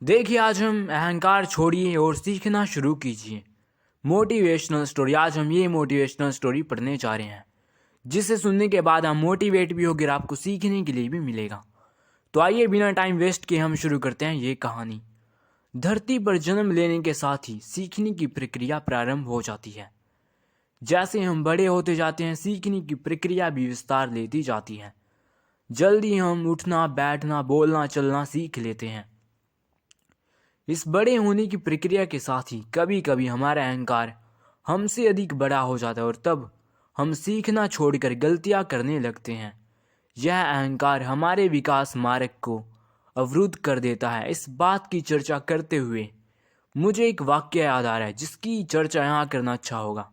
देखिए, आज हम अहंकार छोड़िए और सीखना शुरू कीजिए। Motivational story. आज हम ये मोटिवेशनल स्टोरी पढ़ने जा रहे हैं, जिसे सुनने के बाद हम मोटिवेट भी होकर आपको सीखने के लिए भी मिलेगा। तो आइए बिना टाइम वेस्ट किए हम शुरू करते हैं ये कहानी। धरती पर जन्म लेने के साथ ही सीखने की प्रक्रिया प्रारंभ हो जाती है। जैसे हम बड़े होते जाते हैं, सीखने की प्रक्रिया भी विस्तार लेती जाती है। जल्दी हम उठना, बैठना, बोलना, चलना सीख लेते हैं। इस बड़े होने की प्रक्रिया के साथ ही कभी कभी हमारा अहंकार हमसे अधिक बड़ा हो जाता है और तब हम सीखना छोड़कर गलतियां करने लगते हैं। यह अहंकार हमारे विकास मार्ग को अवरुद्ध कर देता है। इस बात की चर्चा करते हुए मुझे एक वाक्य याद आ रहा है, जिसकी चर्चा यहाँ करना अच्छा होगा।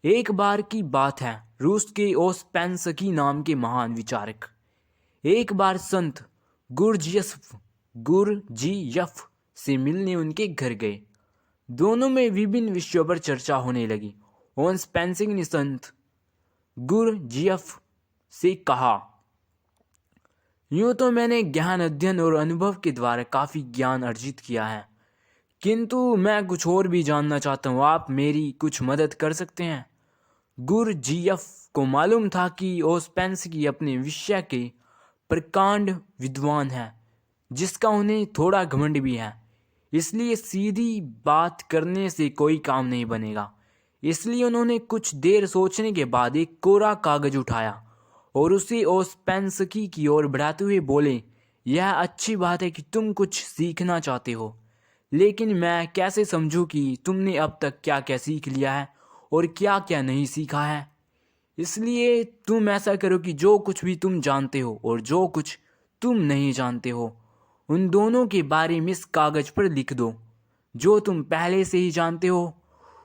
एक बार की बात है, रूस के ओस्पेंसकी नाम के महान विचारक एक बार संत गुरजीयफ से मिलने उनके घर गए। दोनों में विभिन्न विषयों पर चर्चा होने लगी। ओस्पेंसकी ने संत गुरजीयफ से कहा, यूं तो मैंने ज्ञान, अध्ययन और अनुभव के द्वारा काफी ज्ञान अर्जित किया है, किंतु मैं कुछ और भी जानना चाहता हूँ। आप मेरी कुछ मदद कर सकते हैं? गुरजीयफ को मालूम था कि ओस्पेंसकी अपने विषय के प्रकांड विद्वान है, जिसका उन्हें थोड़ा घमंड भी है। इसलिए सीधी बात करने से कोई काम नहीं बनेगा। इसलिए उन्होंने कुछ देर सोचने के बाद एक कोरा कागज उठाया और उसे ओस्पेंसकी की ओर बढ़ाते हुए बोले, यह अच्छी बात है कि तुम कुछ सीखना चाहते हो, लेकिन मैं कैसे समझूं कि तुमने अब तक क्या क्या सीख लिया है और क्या क्या नहीं सीखा है। इसलिए तुम ऐसा करो कि जो कुछ भी तुम जानते हो और जो कुछ तुम नहीं जानते हो, उन दोनों के बारे में इस कागज पर लिख दो। जो तुम पहले से ही जानते हो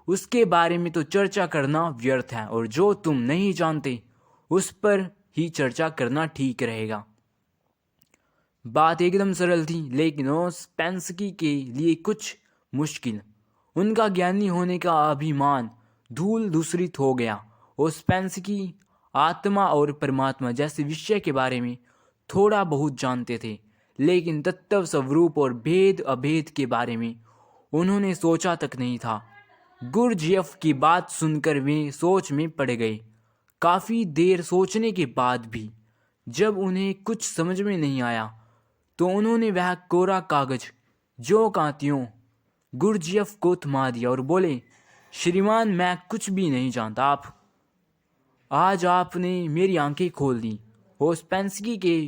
उसके बारे में तो चर्चा करना व्यर्थ है, और जो तुम नहीं जानते उस पर ही चर्चा करना ठीक रहेगा। बात एकदम सरल थी, लेकिन ओस्पेंसकी के लिए कुछ मुश्किल। उनका ज्ञानी होने का अभिमान धूल धूसरित हो गया। ओस्पेंसकी आत्मा और परमात्मा जैसे विषय के बारे में थोड़ा बहुत जानते थे, लेकिन तत्व, स्वरूप और भेद अभेद के बारे में उन्होंने सोचा तक नहीं था। गुरजीएफ की बात सुनकर वे सोच में पड़ गए। काफ़ी देर सोचने के बाद भी जब उन्हें कुछ समझ में नहीं आया, तो उन्होंने वह कोरा कागज जो का त्यों गुरजीएफ को थमा दिया और बोले, श्रीमान, मैं कुछ भी नहीं जानता। आज आपने मेरी आंखें खोल दी। ओस्पेंसकी के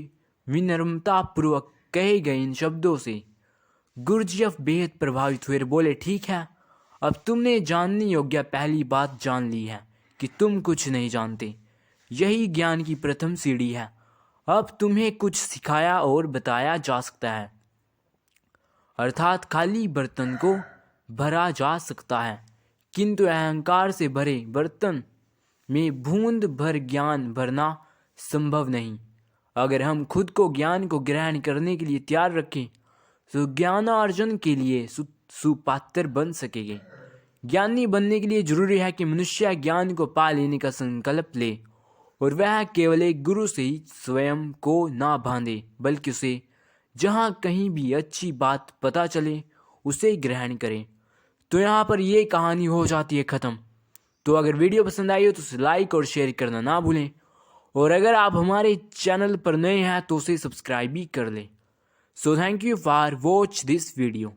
विनम्रतापूर्वक कहे गए इन शब्दों से गुरजीएफ बेहद प्रभावित हुए। बोले, ठीक है, अब तुमने जानने योग्य पहली बात जान ली है कि तुम कुछ नहीं जानते। यही ज्ञान की प्रथम सीढ़ी है। अब तुम्हें कुछ सिखाया और बताया जा सकता है, अर्थात खाली बर्तन को भरा जा सकता है, किंतु अहंकार से भरे बर्तन में बूंद भर ज्ञान भरना संभव नहीं। अगर हम खुद को ज्ञान को ग्रहण करने के लिए तैयार रखें तो ज्ञानार्जन के लिए सुपात्र बन सकेंगे। ज्ञानी बनने के लिए जरूरी है कि मनुष्य ज्ञान को पा लेने का संकल्प ले, और वह केवल एक गुरु से ही स्वयं को ना बांधे, बल्कि उसे जहाँ कहीं भी अच्छी बात पता चले उसे ग्रहण करें। तो यहाँ पर ये कहानी हो जाती है ख़त्म। तो अगर वीडियो पसंद आई हो तो उसे लाइक और शेयर करना ना भूलें, और अगर आप हमारे चैनल पर नए हैं तो उसे सब्सक्राइब भी कर लें। So thank you for watch this video.